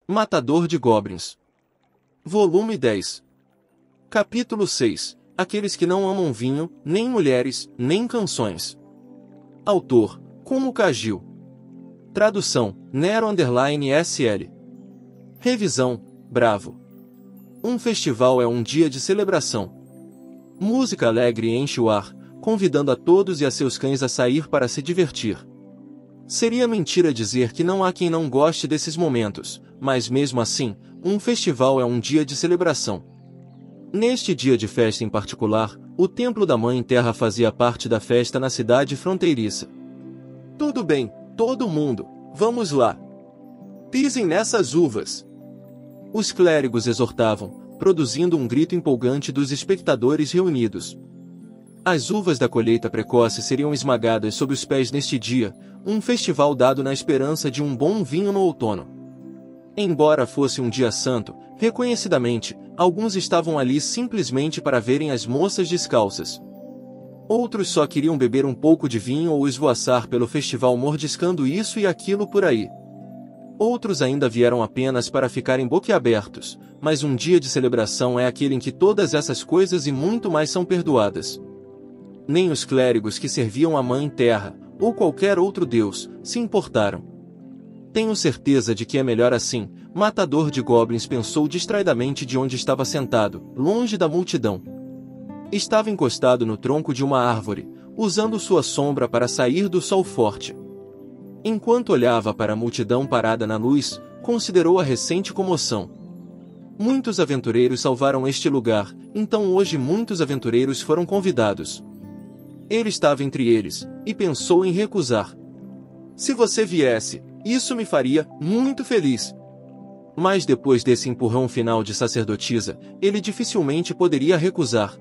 Matador de Goblins. Volume 10. Capítulo 6. Aqueles que não amam vinho, nem mulheres, nem canções. Autor: Kumo Kagil. Tradução: Nero_SL. Revisão: Bravo. Um festival é um dia de celebração. Música alegre enche o ar, convidando a todos e a seus cães a sair para se divertir. Seria mentira dizer que não há quem não goste desses momentos, mas mesmo assim, um festival é um dia de celebração. Neste dia de festa em particular, o Templo da Mãe Terra fazia parte da festa na cidade fronteiriça. Tudo bem, todo mundo, vamos lá. Pisem nessas uvas. Os clérigos exortavam, produzindo um grito empolgante dos espectadores reunidos. As uvas da colheita precoce seriam esmagadas sob os pés neste dia, um festival dado na esperança de um bom vinho no outono. Embora fosse um dia santo, reconhecidamente, alguns estavam ali simplesmente para verem as moças descalças. Outros só queriam beber um pouco de vinho ou esvoaçar pelo festival mordiscando isso e aquilo por aí. Outros ainda vieram apenas para ficarem boquiabertos, mas um dia de celebração é aquele em que todas essas coisas e muito mais são perdoadas. Nem os clérigos que serviam a Mãe Terra, ou qualquer outro deus, se importaram. Tenho certeza de que é melhor assim, Matador de Goblins pensou distraidamente de onde estava sentado, longe da multidão. Estava encostado no tronco de uma árvore, usando sua sombra para sair do sol forte. Enquanto olhava para a multidão parada na luz, considerou a recente comoção. Muitos aventureiros salvaram este lugar, então hoje muitos aventureiros foram convidados. Ele estava entre eles, e pensou em recusar. Se você viesse, isso me faria muito feliz. Mas depois desse empurrão final de sacerdotisa, ele dificilmente poderia recusar.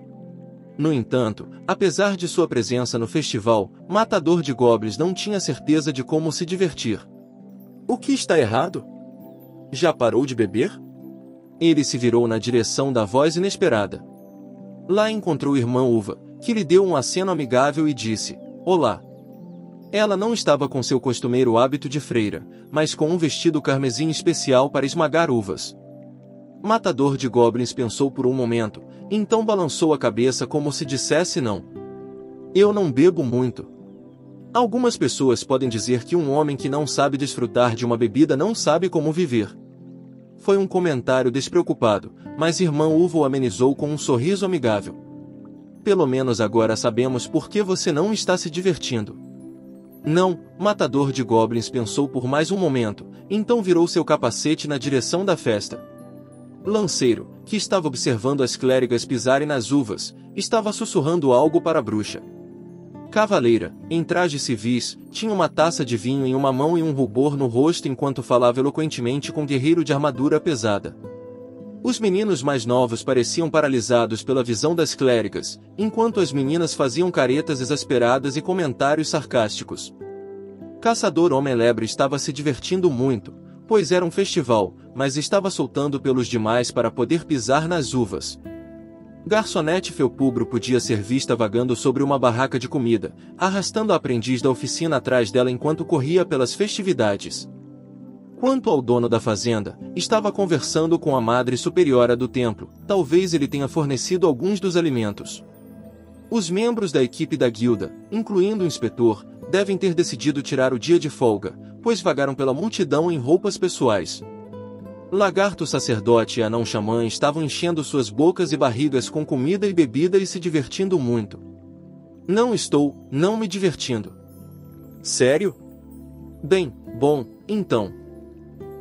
No entanto, apesar de sua presença no festival, Matador de Goblins não tinha certeza de como se divertir. O que está errado? Já parou de beber? Ele se virou na direção da voz inesperada. Lá encontrou Irmã Uva, que lhe deu um aceno amigável e disse: "Olá." Ela não estava com seu costumeiro hábito de freira, mas com um vestido carmesim especial para esmagar uvas. Matador de Goblins pensou por um momento, então balançou a cabeça como se dissesse não. Eu não bebo muito. Algumas pessoas podem dizer que um homem que não sabe desfrutar de uma bebida não sabe como viver. Foi um comentário despreocupado, mas Irmã Uva o amenizou com um sorriso amigável. Pelo menos agora sabemos por que você não está se divertindo. Não, Matador de Goblins pensou por mais um momento, então virou seu capacete na direção da festa. Lanceiro, que estava observando as clérigas pisarem nas uvas, estava sussurrando algo para a bruxa. Cavaleira, em trajes civis, tinha uma taça de vinho em uma mão e um rubor no rosto enquanto falava eloquentemente com um guerreiro de armadura pesada. Os meninos mais novos pareciam paralisados pela visão das clérigas, enquanto as meninas faziam caretas exasperadas e comentários sarcásticos. Caçador Homem-Lebre estava se divertindo muito, pois era um festival, mas estava soltando pelos demais para poder pisar nas uvas. Garçonete Felpubro podia ser vista vagando sobre uma barraca de comida, arrastando a aprendiz da oficina atrás dela enquanto corria pelas festividades. Quanto ao dono da fazenda, estava conversando com a Madre Superiora do templo, talvez ele tenha fornecido alguns dos alimentos. Os membros da equipe da guilda, incluindo o inspetor, devem ter decidido tirar o dia de folga, pois vagaram pela multidão em roupas pessoais. Lagarto sacerdote e anão xamã estavam enchendo suas bocas e barrigas com comida e bebida e se divertindo muito. Não me divertindo. Sério? Bem, bom, então.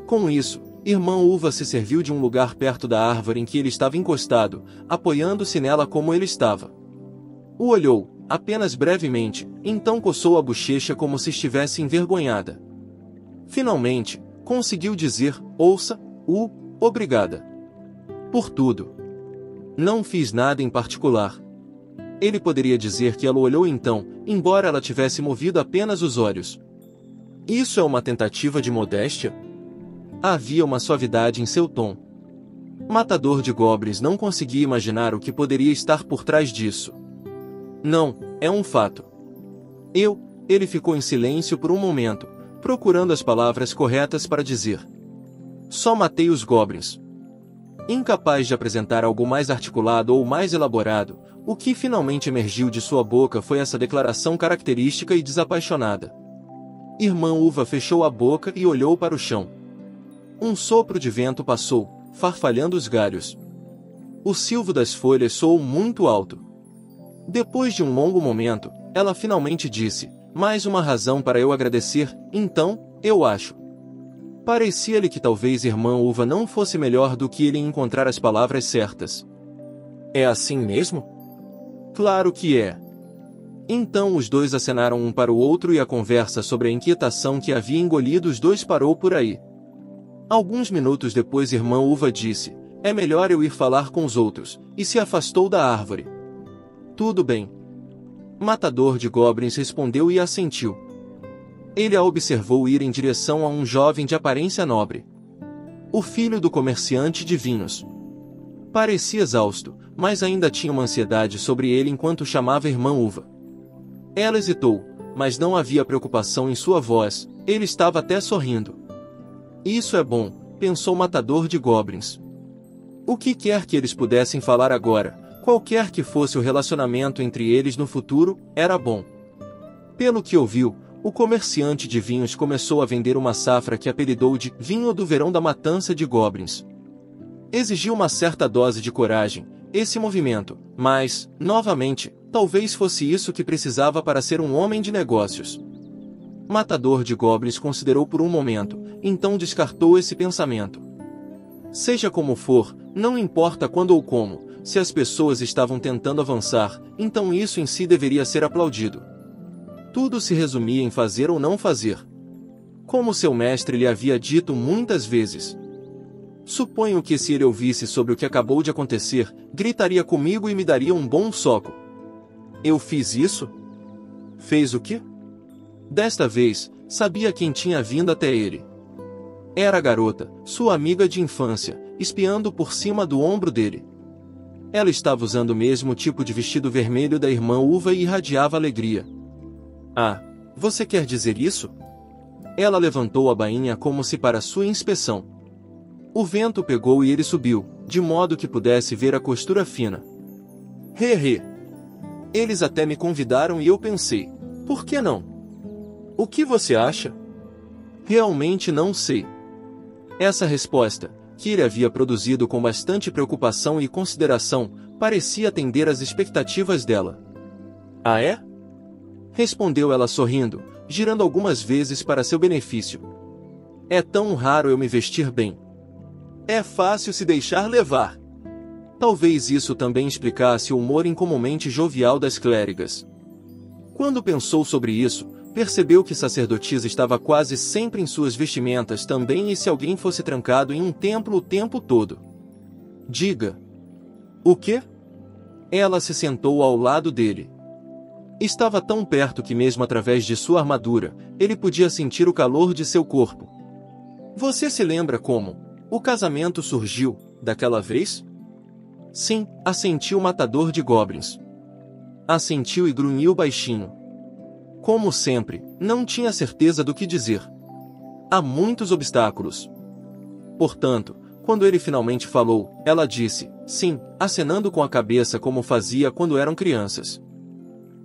Com isso, Irmã Uva se serviu de um lugar perto da árvore em que ele estava encostado, apoiando-se nela como ele estava. O olhou, apenas brevemente, então coçou a bochecha como se estivesse envergonhada. Finalmente, conseguiu dizer: "Ouça, obrigada. Por tudo. Não fiz nada em particular." Ele poderia dizer que ela o olhou então, embora ela tivesse movido apenas os olhos. Isso é uma tentativa de modéstia? Havia uma suavidade em seu tom. Matador de Goblins não conseguia imaginar o que poderia estar por trás disso. Não, é um fato. Ele ficou em silêncio por um momento, procurando as palavras corretas para dizer. Só matei os goblins. Incapaz de apresentar algo mais articulado ou mais elaborado, o que finalmente emergiu de sua boca foi essa declaração característica e desapaixonada. Irmã Uva fechou a boca e olhou para o chão. Um sopro de vento passou, farfalhando os galhos. O silvo das folhas soou muito alto. Depois de um longo momento, ela finalmente disse: mais uma razão para eu agradecer, então, eu acho. Parecia-lhe que talvez Irmã Uva não fosse melhor do que ele em encontrar as palavras certas. É assim mesmo? Claro que é. Então os dois acenaram um para o outro e a conversa sobre a inquietação que havia engolido os dois parou por aí. Alguns minutos depois Irmã Uva disse: é melhor eu ir falar com os outros, e se afastou da árvore. Tudo bem. Matador de goblins respondeu e assentiu. Ele a observou ir em direção a um jovem de aparência nobre. O filho do comerciante de vinhos. Parecia exausto, mas ainda tinha uma ansiedade sobre ele enquanto chamava Irmã Uva. Ela hesitou, mas não havia preocupação em sua voz, ele estava até sorrindo. Isso é bom, pensou o matador de goblins. O que quer que eles pudessem falar agora, qualquer que fosse o relacionamento entre eles no futuro, era bom. Pelo que ouviu, o comerciante de vinhos começou a vender uma safra que apelidou de vinho do verão da matança de goblins. Exigiu uma certa dose de coragem, esse movimento, mas, novamente, talvez fosse isso que precisava para ser um homem de negócios. Matador de goblins considerou por um momento, então descartou esse pensamento. Seja como for, não importa quando ou como, se as pessoas estavam tentando avançar, então isso em si deveria ser aplaudido. Tudo se resumia em fazer ou não fazer. Como seu mestre lhe havia dito muitas vezes. Suponho que se ele ouvisse sobre o que acabou de acontecer, gritaria comigo e me daria um bom soco. Eu fiz isso? Fez o quê? Desta vez, sabia quem tinha vindo até ele. Era a garota, sua amiga de infância, espiando por cima do ombro dele. Ela estava usando o mesmo tipo de vestido vermelho da Irmã Uva e irradiava alegria. Ah, você quer dizer isso? Ela levantou a bainha como se para sua inspeção. O vento pegou e ele subiu, de modo que pudesse ver a costura fina. He. Eles até me convidaram e eu pensei, por que não? O que você acha? Realmente não sei. Essa resposta, que ele havia produzido com bastante preocupação e consideração, parecia atender às expectativas dela. Ah é? Respondeu ela sorrindo, girando algumas vezes para seu benefício. É tão raro eu me vestir bem. É fácil se deixar levar. Talvez isso também explicasse o humor incomumente jovial das clérigas. Quando pensou sobre isso, percebeu que sacerdotisa estava quase sempre em suas vestimentas também e se alguém fosse trancado em um templo o tempo todo. Diga. O quê? Ela se sentou ao lado dele. Estava tão perto que mesmo através de sua armadura, ele podia sentir o calor de seu corpo. Você se lembra como o casamento surgiu, daquela vez? Sim, assentiu o matador de goblins. Assentiu e grunhiu baixinho. Como sempre, não tinha certeza do que dizer. Há muitos obstáculos. Portanto, quando ele finalmente falou, ela disse, sim, acenando com a cabeça como fazia quando eram crianças.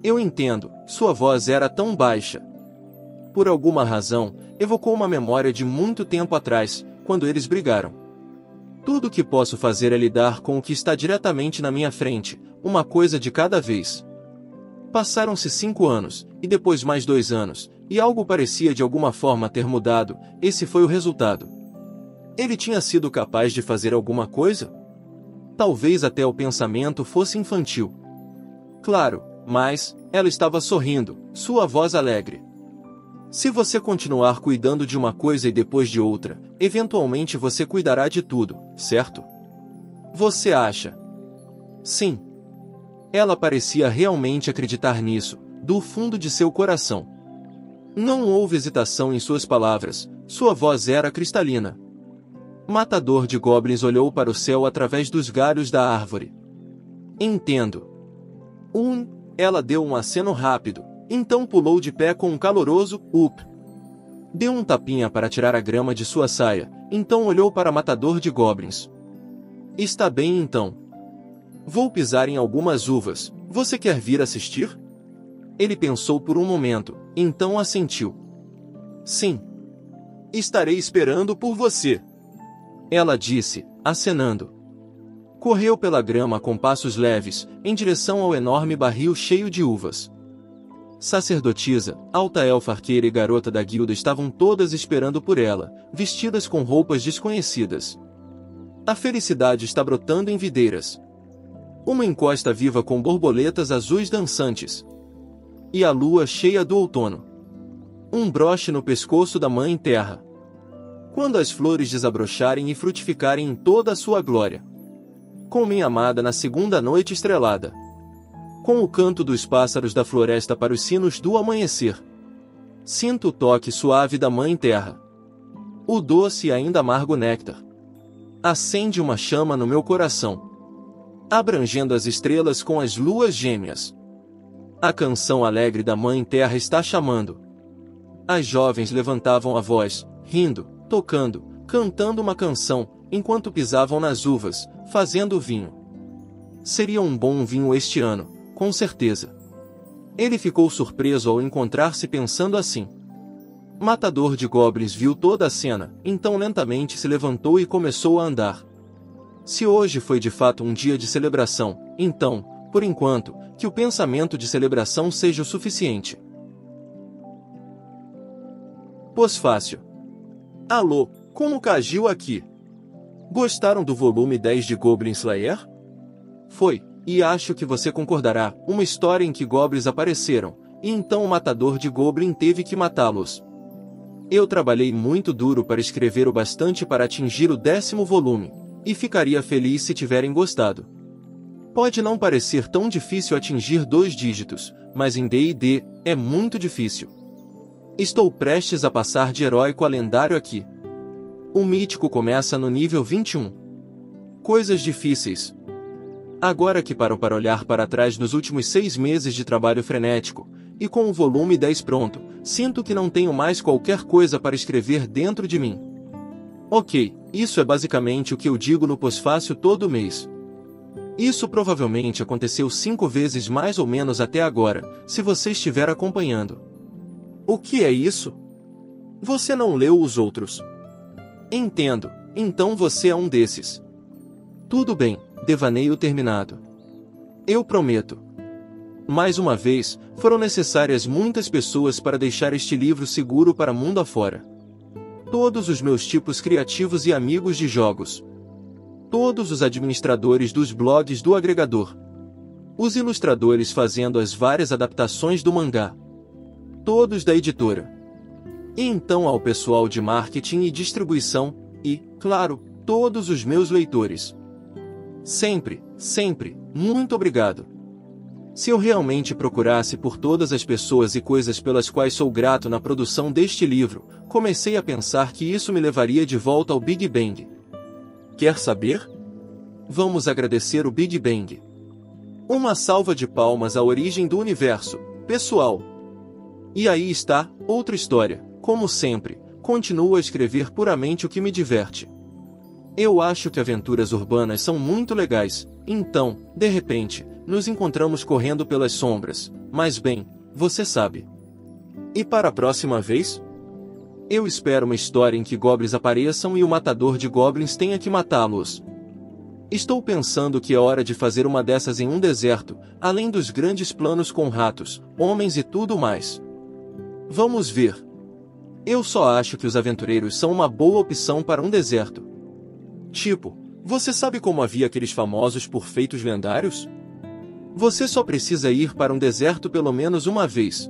Eu entendo, sua voz era tão baixa. Por alguma razão, evocou uma memória de muito tempo atrás, quando eles brigaram. Tudo o que posso fazer é lidar com o que está diretamente na minha frente, uma coisa de cada vez. Passaram-se 5 anos, e depois mais 2 anos, e algo parecia de alguma forma ter mudado, esse foi o resultado. Ele tinha sido capaz de fazer alguma coisa? Talvez até o pensamento fosse infantil. Claro, mas, ela estava sorrindo, sua voz alegre. Se você continuar cuidando de uma coisa e depois de outra, eventualmente você cuidará de tudo, certo? Você acha? Sim. Ela parecia realmente acreditar nisso, do fundo de seu coração. Não houve hesitação em suas palavras, sua voz era cristalina. Matador de goblins olhou para o céu através dos galhos da árvore. Entendo. Ela deu um aceno rápido, então pulou de pé com um caloroso up. Deu um tapinha para tirar a grama de sua saia, então olhou para Matador de Goblins. Está bem então. Vou pisar em algumas uvas, você quer vir assistir? Ele pensou por um momento, então assentiu. Sim. Estarei esperando por você. Ela disse, acenando. Correu pela grama com passos leves, em direção ao enorme barril cheio de uvas. Sacerdotisa, alta elfa arqueira e garota da guilda estavam todas esperando por ela, vestidas com roupas desconhecidas. A felicidade está brotando em videiras. Uma encosta viva com borboletas azuis dançantes. E a lua cheia do outono. Um broche no pescoço da Mãe Terra. Quando as flores desabrocharem e frutificarem em toda a sua glória. Com minha amada na segunda noite estrelada. Com o canto dos pássaros da floresta para os sinos do amanhecer. Sinto o toque suave da Mãe Terra. O doce e ainda amargo néctar. Acende uma chama no meu coração. Abrangendo as estrelas com as luas gêmeas. A canção alegre da Mãe Terra está chamando. As jovens levantavam a voz, rindo, tocando, cantando uma canção, enquanto pisavam nas uvas, fazendo vinho. Seria um bom vinho este ano, com certeza. Ele ficou surpreso ao encontrar-se pensando assim. Matador de Goblins viu toda a cena, então lentamente se levantou e começou a andar. Se hoje foi de fato um dia de celebração, então, por enquanto, que o pensamento de celebração seja o suficiente. Pós-fácil. Alô, como Cagil aqui? Gostaram do volume 10 de Goblin Slayer? Foi, e acho que você concordará, uma história em que goblins apareceram, e então o matador de Goblin teve que matá-los. Eu trabalhei muito duro para escrever o bastante para atingir o 10º volume, e ficaria feliz se tiverem gostado. Pode não parecer tão difícil atingir 2 dígitos, mas em D&D, é muito difícil. Estou prestes a passar de heróico a lendário aqui. O mítico começa no nível 21. Coisas difíceis. Agora que paro para olhar para trás nos últimos 6 meses de trabalho frenético, e com o volume 10 pronto, sinto que não tenho mais qualquer coisa para escrever dentro de mim. Ok, isso é basicamente o que eu digo no pós-fácil todo mês. Isso provavelmente aconteceu 5 vezes mais ou menos até agora, se você estiver acompanhando. O que é isso? Você não leu os outros. Entendo, então você é um desses. Tudo bem, devaneio terminado. Eu prometo. Mais uma vez, foram necessárias muitas pessoas para deixar este livro seguro para mundo afora. Todos os meus tipos criativos e amigos de jogos. Todos os administradores dos blogs do agregador. Os ilustradores fazendo as várias adaptações do mangá. Todos da editora. E então ao pessoal de marketing e distribuição, e, claro, todos os meus leitores. Sempre, sempre, muito obrigado. Se eu realmente procurasse por todas as pessoas e coisas pelas quais sou grato na produção deste livro, comecei a pensar que isso me levaria de volta ao Big Bang. Quer saber? Vamos agradecer o Big Bang. Uma salva de palmas à origem do universo, pessoal. E aí está, outra história, como sempre, continuo a escrever puramente o que me diverte. Eu acho que aventuras urbanas são muito legais, então, de repente, nos encontramos correndo pelas sombras, mas bem, você sabe. E para a próxima vez? Eu espero uma história em que goblins apareçam e o matador de goblins tenha que matá-los. Estou pensando que é hora de fazer uma dessas em um deserto, além dos grandes planos com ratos, homens e tudo mais. Vamos ver. Eu só acho que os aventureiros são uma boa opção para um deserto. Tipo, você sabe como havia aqueles famosos por feitos lendários? Você só precisa ir para um deserto pelo menos uma vez.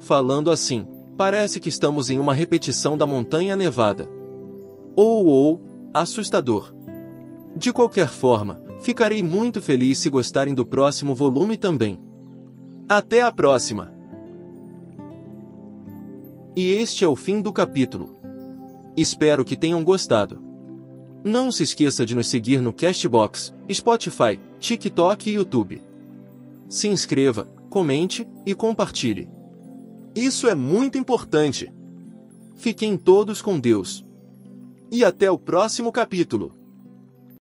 Falando assim, parece que estamos em uma repetição da Montanha Nevada. Assustador. De qualquer forma, ficarei muito feliz se gostarem do próximo volume também. Até a próxima! E este é o fim do capítulo. Espero que tenham gostado. Não se esqueça de nos seguir no Castbox, Spotify, TikTok e YouTube. Se inscreva, comente e compartilhe. Isso é muito importante! Fiquem todos com Deus. E até o próximo capítulo.